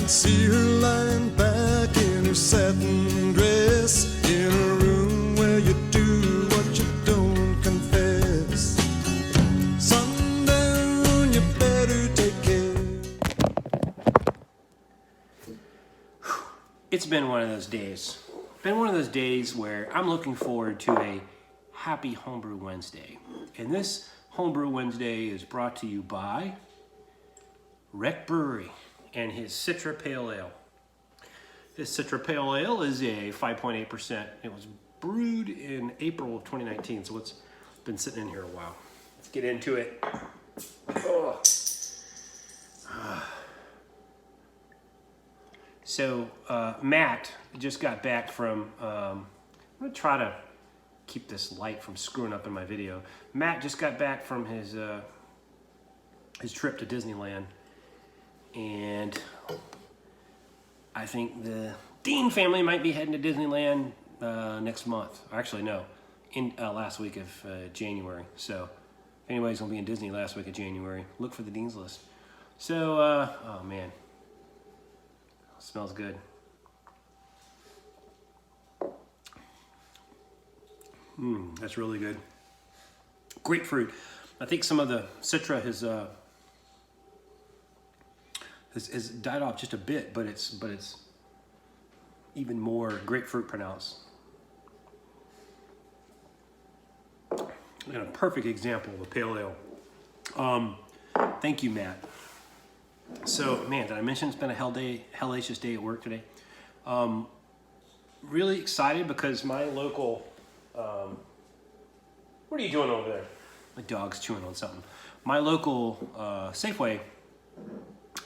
see her lying back in her satin dress in a room where you do what you don't confess. Sundown, you better take care. It's been one of those days. Been one of those days where I'm looking forward to a happy Homebrew Wednesday. And this Homebrew Wednesday is brought to you by Rec Brewery and his Citra Pale Ale. This Citra Pale Ale is a 5.8%. It was brewed in April of 2019, so it's been sitting in here a while. Let's get into it. Oh. So Matt just got back from, I'm gonna try to keep this light from screwing up in my video. Matt just got back from his trip to Disneyland, and I think the Dean family might be heading to Disneyland next month. Actually, no, in last week of January. So if anybody's gonna be in Disney last week of January, look for the Dean's List. So, oh man, smells good. That's really good. Grapefruit. I think some of the Citra has died off just a bit, but it's even more grapefruit pronounced. And a perfect example of a pale ale. Thank you, Matt. So, man, did I mention it's been a hellacious day at work today? Really excited because my local, what are you doing over there? My dog's chewing on something. My local Safeway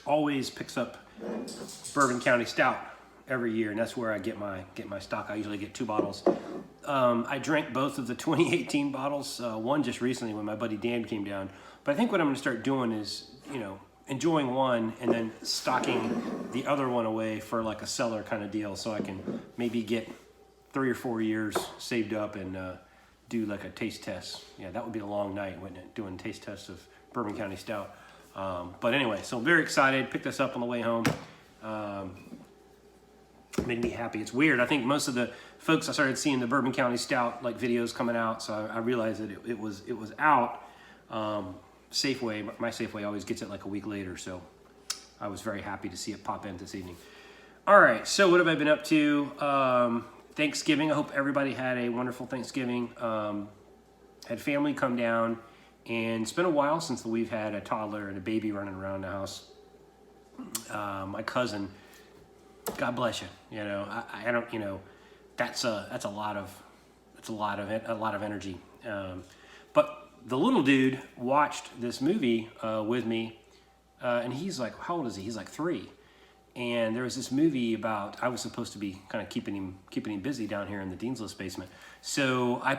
always picks up Bourbon County Stout every year, and that's where I get my stock. I usually get 2 bottles. I drank both of the 2018 bottles, one just recently when my buddy Dan came down. But I think what I'm going to start doing is, enjoying one and then stocking the other one away for like a cellar kind of deal, so I can maybe get 3 or 4 years saved up and do like a taste test. Yeah, that would be a long night, wouldn't it? Doing taste tests of Bourbon County Stout. But anyway, so I'm very excited. Picked this up on the way home. Made me happy. It's weird. I think most of the folks, I started seeing the Bourbon County Stout like videos coming out, so I realized that it was out. Safeway, my Safeway always gets it like a week later, so I was very happy to see it pop in this evening. All right, so what have I been up to? Thanksgiving. I hope everybody had a wonderful Thanksgiving. Had family come down, and it's been a while since we've had a toddler and a baby running around the house. My cousin, God bless you. I don't. That's a lot of energy. But the little dude watched this movie with me, and he's like, how old is he? He's like 3. And there was this movie about, I was supposed to be kind of keeping him busy down here in the Dean's List basement. So I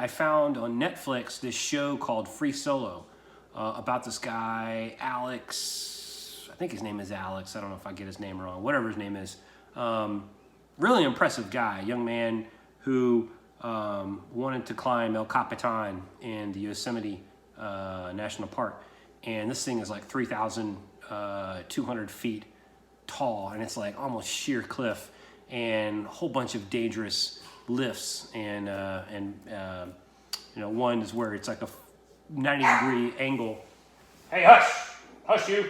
found on Netflix this show called Free Solo, about this guy, Alex, I think his name is Alex. I don't know if I get his name wrong, whatever his name is. Really impressive guy, young man who wanted to climb El Capitan in the Yosemite National Park. And this thing is like 3,200 feet tall, and it's like almost sheer cliff, and a whole bunch of dangerous lifts, and one is where it's like a 90-degree angle. Hey, hush you.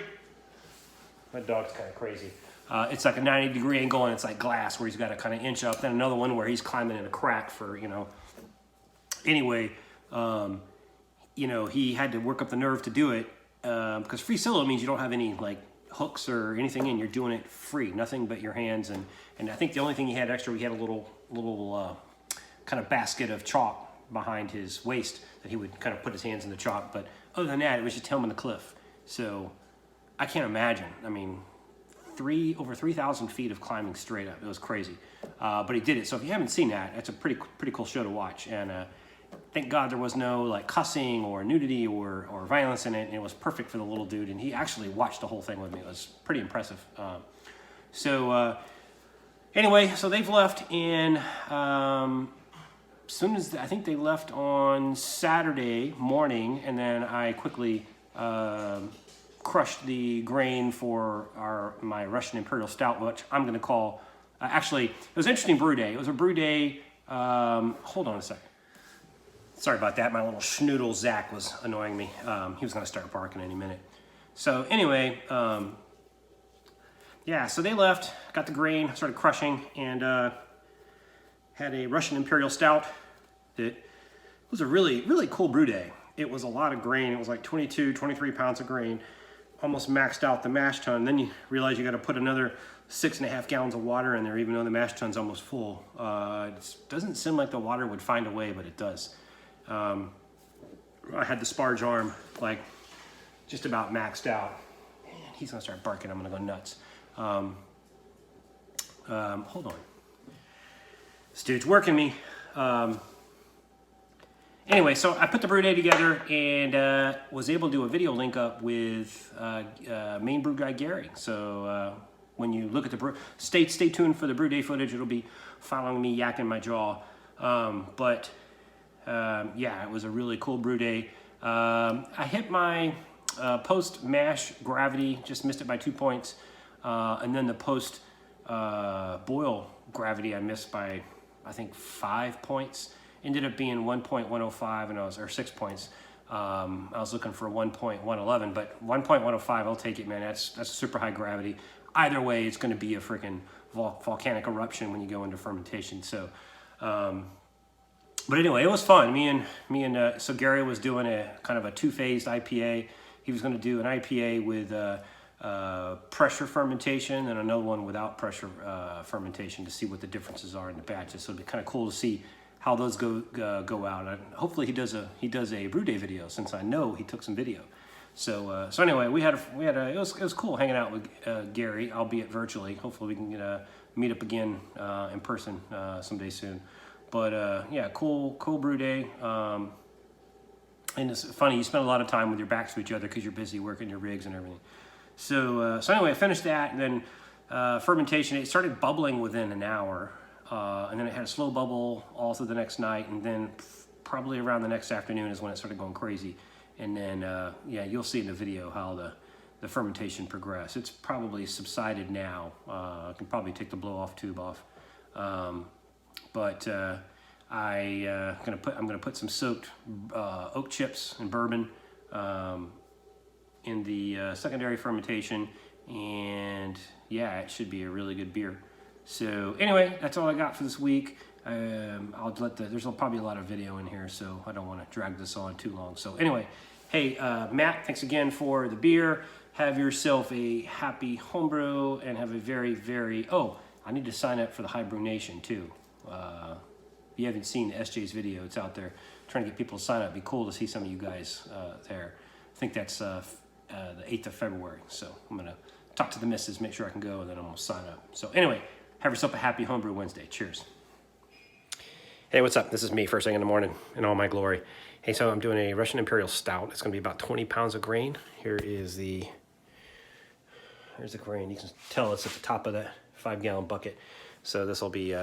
My dog's kind of crazy. It's like a 90-degree angle, and it's like glass where he's got to kind of inch up. Then another one where he's climbing in a crack for, Anyway, he had to work up the nerve to do it, because free solo means you don't have any like hooks or anything in. You're doing it free, nothing but your hands. And I think the only thing he had extra, he had a little kind of basket of chalk behind his waist that he would kind of put his hands in the chalk. But other than that, it was just him on the cliff. So I can't imagine. I mean, over 3,000 feet of climbing straight up. It was crazy. But he did it. So if you haven't seen that, it's a pretty cool show to watch. And thank God there was no like cussing or nudity or violence in it. And it was perfect for the little dude. And he actually watched the whole thing with me. It was pretty impressive. Anyway, so they've left, and soon as I think they left on Saturday morning, and then I quickly crushed the grain for my Russian Imperial Stout, which I'm going to call, actually, it was an interesting brew day. It was a brew day, hold on a second. Sorry about that, my little schnoodle Zach was annoying me. He was going to start barking any minute. So anyway, yeah, so they left, got the grain, started crushing, and had a Russian Imperial Stout that was a really, really cool brew day. It was a lot of grain. It was like 22, 23 pounds of grain, almost maxed out the mash tun. Then you realize you got to put another 6.5 gallons of water in there, even though the mash tun's almost full. It doesn't seem like the water would find a way, but it does. I had the sparge arm like just about maxed out. Man, he's gonna start barking. I'm gonna go nuts. Hold on. This dude's working me. Anyway, so I put the brew day together and was able to do a video link up with main brew guy Gary. So when you look at the brew, stay tuned for the brew day footage. It'll be following me yakking my jaw. Yeah, it was a really cool brew day. I hit my post mash gravity, just missed it by 2 points, and then the post boil gravity I missed by I think 5 points. Ended up being 1.105 and or 6 points. I was looking for 1.111, but 1.105, I'll take it, man. That's super high gravity. Either way, it's going to be a freaking volcanic eruption when you go into fermentation. So, but anyway, it was fun. So Gary was doing a kind of a two-phased IPA. He was going to do an IPA with pressure fermentation and another one without pressure fermentation to see what the differences are in the batches. So it'd be kind of cool to see how those go out. And hopefully he does a brew day video, since I know he took some video. So anyway, it was cool hanging out with Gary, albeit virtually. Hopefully we can meet up again in person someday soon. But yeah, cool brew day. And it's funny, you spend a lot of time with your backs to each other because you're busy working your rigs and everything. So anyway, I finished that, and then fermentation, it started bubbling within an hour. And then it had a slow bubble all through the next night, and then probably around the next afternoon is when it started going crazy. And then, yeah, you'll see in the video how the fermentation progressed. It's probably subsided now. I can probably take the blow-off tube off. But I'm gonna put some soaked oak chips and bourbon in the secondary fermentation, and yeah, it should be a really good beer. So anyway, that's all I got for this week. There's probably a lot of video in here, so I don't want to drag this on too long. So anyway, hey, Matt, thanks again for the beer. Have yourself a happy homebrew, and have a very, very, I need to sign up for the High Brew Nation too. If you haven't seen SJ's video, it's out there. Trying to get people to sign up. It'd be cool to see some of you guys there. I think that's the 8th of February. So I'm going to talk to the missus, make sure I can go, and then I'm going to sign up. So anyway, have yourself a happy Homebrew Wednesday. Cheers. Hey, what's up? This is me first thing in the morning in all my glory. Hey, so I'm doing a Russian Imperial Stout. It's going to be about 20 pounds of grain. Here's the grain. You can tell it's at the top of that 5-gallon bucket. So this will be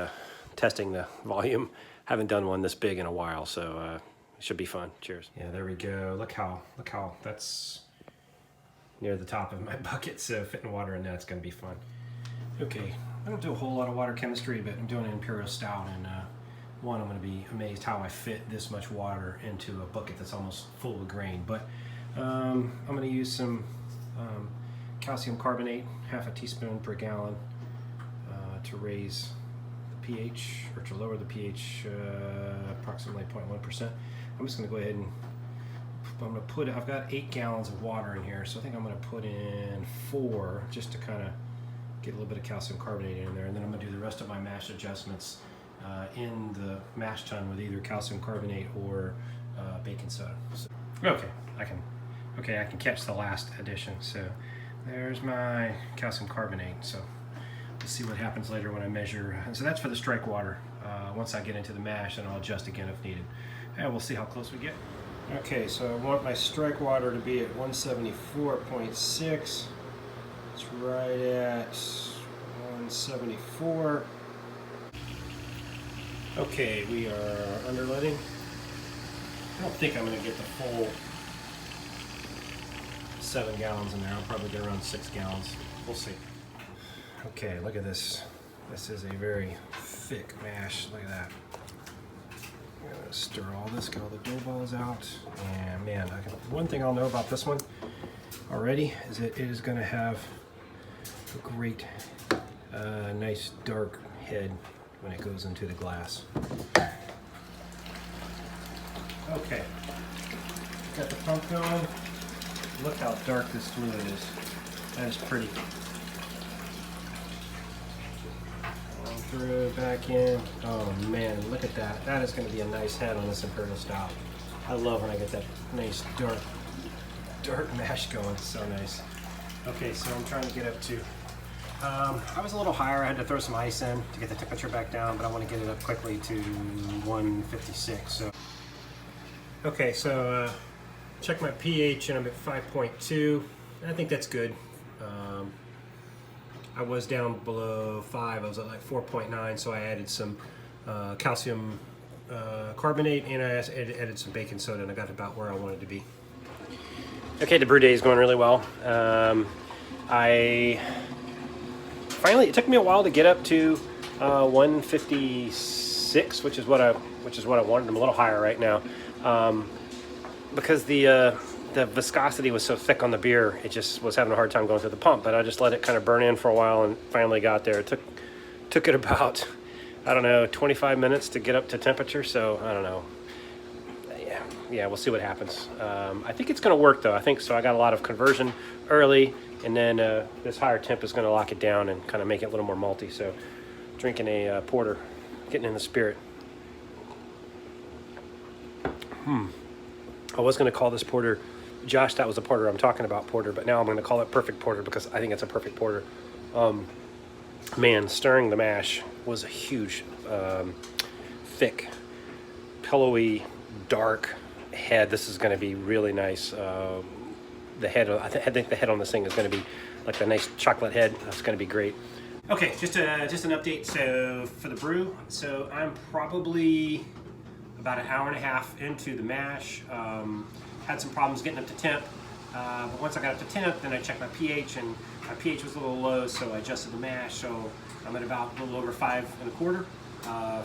testing the volume. Haven't done one this big in a while, so it should be fun. Cheers. Yeah, there we go. Look how that's near the top of my bucket. So fitting water in that's going to be fun. Okay, I don't do a whole lot of water chemistry, but I'm doing an Imperial Stout, and I'm going to be amazed how I fit this much water into a bucket that's almost full of grain. But I'm going to use some calcium carbonate, half a teaspoon per gallon, to raise the pH, or to lower the pH approximately 0.1%. I'm just going to go ahead and I've got 8 gallons of water in here, so I think I'm going to put in 4 just to kind of get a little bit of calcium carbonate in there, and then I'm going to do the rest of my mash adjustments in the mash tun with either calcium carbonate or baking soda. So, okay, I can catch the last addition. So there's my calcium carbonate. So we'll see what happens later when I measure. And so that's for the strike water. Once I get into the mash, then I'll adjust again if needed. And we'll see how close we get. Okay, so I want my strike water to be at 174.6. It's right at 174. Okay, we are underletting. I don't think I'm going to get the full 7 gallons in there. I'll probably get around 6 gallons. We'll see. Okay, look at this. This is a very thick mash. Look at that. I'm gonna stir all this, get all the dough balls out. And man, one thing I'll know about this one already is that it is gonna have a great, nice dark head when it goes into the glass. Okay, got the pump going. Look how dark this fluid is. That is pretty. On through, back in. Oh man, look at that. That is going to be a nice head on this Imperial Stout. I love when I get that nice dark mash going. It's so nice. Okay, so I'm trying to get up to. I was a little higher. I had to throw some ice in to get the temperature back down, but I want to get it up quickly to 156. So. Okay, so check my pH and I'm at 5.2. I think that's good. I was down below 5. I was at like 4.9, so I added some calcium carbonate and I added some baking soda, and I got about where I wanted to be. Okay, the brew day is going really well. It took me a while to get up to 156, which is what I wanted. I'm a little higher right now. Because the viscosity was so thick on the beer, it just was having a hard time going through the pump. But I just let it kind of burn in for a while and finally got there. It took it about, I don't know, 25 minutes to get up to temperature. So I don't know. Yeah, we'll see what happens. I think it's going to work though. I think so. I got a lot of conversion early, and then this higher temp is going to lock it down and kind of make it a little more malty. So drinking a porter, getting in the spirit. I was going to call this porter, Josh, that was a porter I'm talking about porter, but now I'm going to call it perfect porter because I think it's a perfect porter. Man, stirring the mash was a huge, thick, pillowy, dark head. This is going to be really nice. The head, I think the head on this thing is going to be like a nice chocolate head. That's going to be great. Okay, just an update. So for the brew, so I'm probably about an hour and a half into the mash. Had some problems getting up to temp, but once I got up to temp, then I checked my pH, and my pH was a little low, so I adjusted the mash. So I'm at about a little over 5.25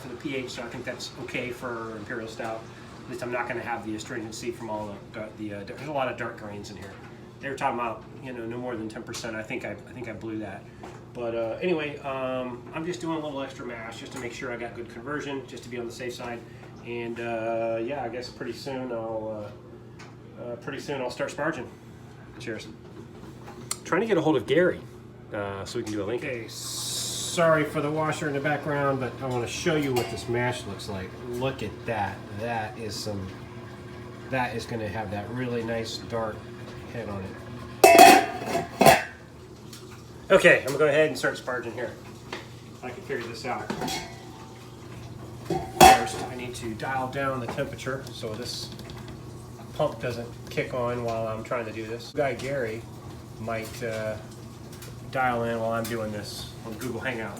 for the pH. So I think that's okay for Imperial Stout. At least I'm not going to have the astringency from all the there's a lot of dark grains in here. They were talking about, you know, no more than 10%. I think I blew that. But anyway, I'm just doing a little extra mash just to make sure I got good conversion, just to be on the safe side. And yeah, I guess pretty soon I'll start sparging. Cheers. Trying to get a hold of Gary so we can do a link. Okay, sorry for the washer in the background, but I want to show you what this mash looks like. Look at that. That is going to have that really nice dark head on it. Okay, I'm gonna go ahead and start sparging here. I can figure this out. First, I need to dial down the temperature so this pump doesn't kick on while I'm trying to do this. Guy Gary might dial in while I'm doing this on Google Hangout.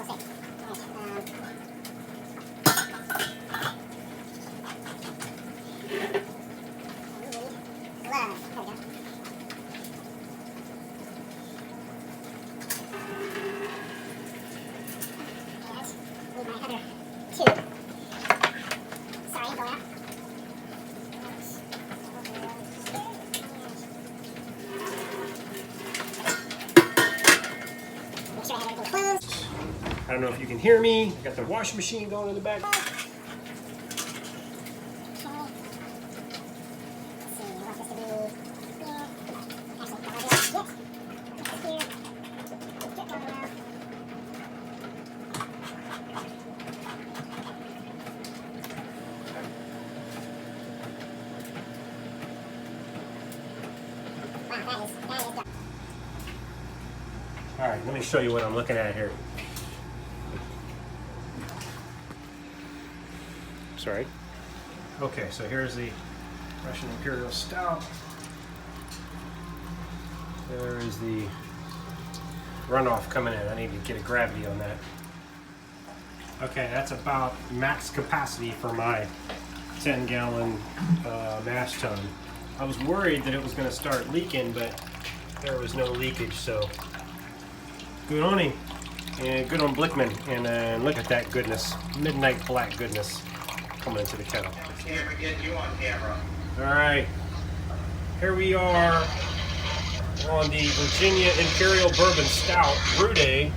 I don't know if you can hear me. Got the washing machine going in the back. All right, let me show you what I'm looking at here. Sorry. Okay, so here's the Russian Imperial Stout. There is the runoff coming in. I need to get a gravity on that. Okay, that's about max capacity for my 10-gallon mash tun. I was worried that it was going to start leaking, but there was no leakage. So good on him, and good on Blickman. And look at that goodness, midnight black goodness coming into the kettle. Can't forget you on camera. All right, here we are on the Virginia Imperial Bourbon Stout Brew Day,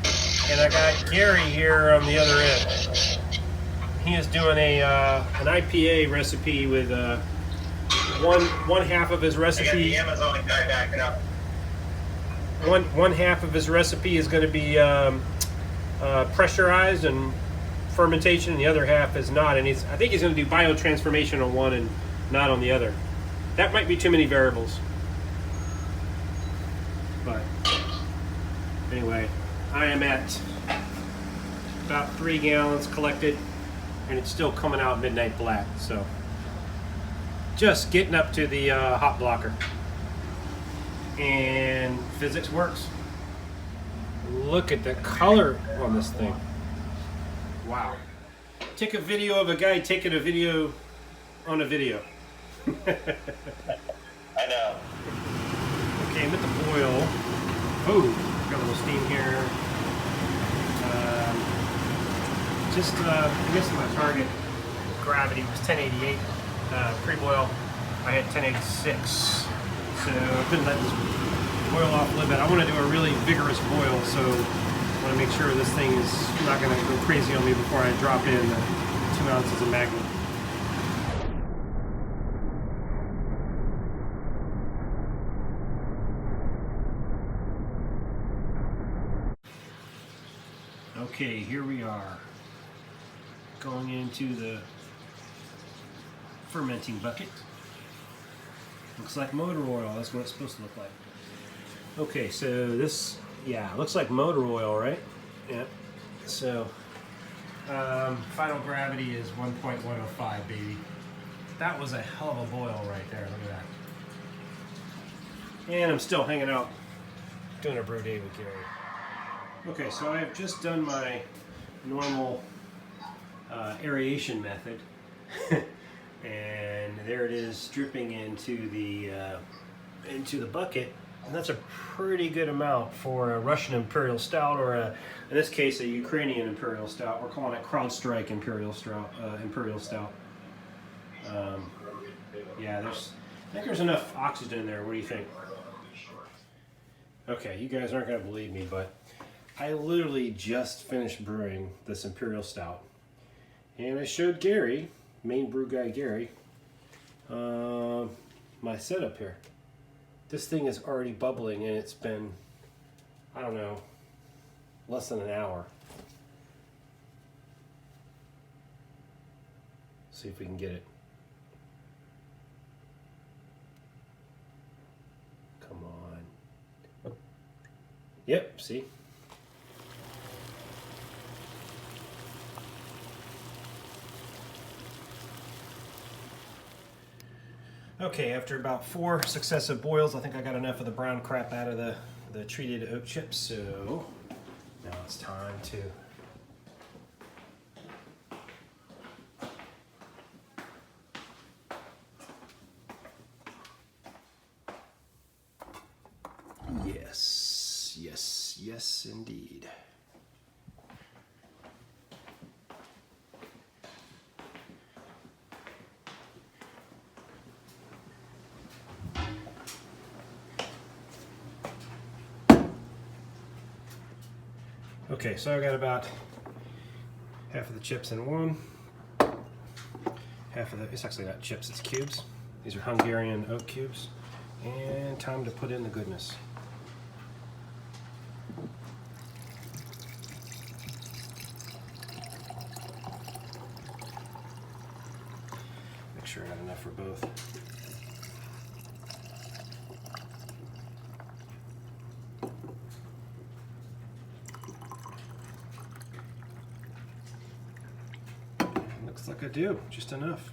and I got Gary here on the other end. He is doing an IPA recipe with one half of his I got recipe. the Amazon guy backing up. One half of his recipe is going to be pressurized and fermentation, and the other half is not. And I think he's going to do biotransformation on one and not on the other. That might be too many variables. But anyway, I am at about 3 gallons collected, and it's still coming out midnight black. So just getting up to the hop blocker. And physics works. Look at the color on this thing. Wow. Take a video of a guy taking a video on a video. I know. Okay, I'm at the boil. Oh, got a little steam here. I guess my target gravity was 1088 pre-boil. I had 1086. So I've been letting this boil off a little bit. I want to do a really vigorous boil, so I want to make sure this thing is not going to go crazy on me before I drop in the 2 ounces of Magnum. Okay, here we are, going into the fermenting bucket. Looks like motor oil, that's what it's supposed to look like. Okay, so this, yeah, looks like motor oil, right? Yeah. So, final gravity is 1.105, baby. That was a hell of a boil right there, look at that. And I'm still hanging out, doing a brew day with Gary. Okay, so I have just done my normal aeration method. And there it is dripping into the bucket, and that's a pretty good amount for a Russian Imperial Stout, or in this case a Ukrainian Imperial Stout. We're calling it CrowdStrike Imperial Stout. Yeah, I think there's enough oxygen in there. What do you think? Okay, you guys aren't going to believe me, but I literally just finished brewing this Imperial Stout, and I showed Gary, main brew guy Gary, my setup here. This thing is already bubbling, and it's been, I don't know, less than an hour. See if we can get it. Come on. Yep, see? Okay, after about 4 successive boils, I think I got enough of the brown crap out of the treated oat chips, so now it's time to yes, indeed. Okay, so I got about half of the chips in one, half of it's actually not chips, it's cubes. These are Hungarian oat cubes, and time to put in the goodness. Make sure I got enough for both. Looks like I do, just enough.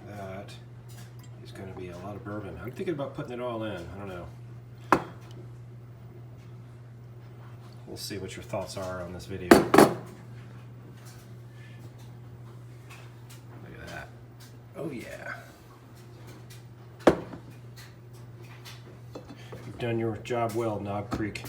That is going to be a lot of bourbon. I'm thinking about putting it all in. I don't know. We'll see what your thoughts are on this video. Oh yeah. You've done your job well, Knob Creek.